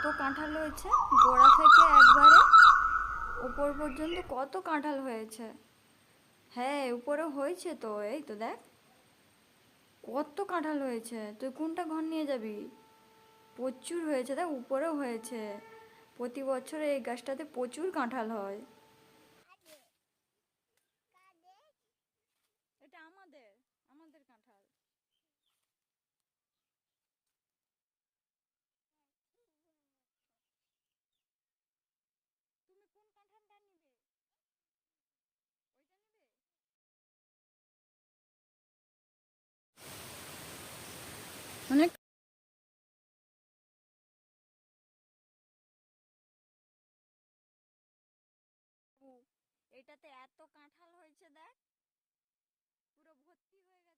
কত কাঁঠাল হয়েছে, গোড়া থেকে একবারে উপর পর্যন্ত কত কাঁঠাল হয়েছে। হ্যাঁ উপরে হয়েছে তো, এই তো দেখ কত কাঁঠাল হয়েছে। তুই কোনটা ঘর নিয়ে যাবি? প্রচুর হয়েছে, দেখ উপরেও হয়েছে। প্রতি বছর এই গাছটাতে প্রচুর কাঁঠাল হয়। এটা আমাদের আমাদের কাঁঠাল। তুমি কোন কাঁঠালটা নিবে? ওইটা নিবে? অনেক। এটাতে এত কাঁঠাল হয়েছে দেখ, পুরো ভর্তি হয়ে গেছে।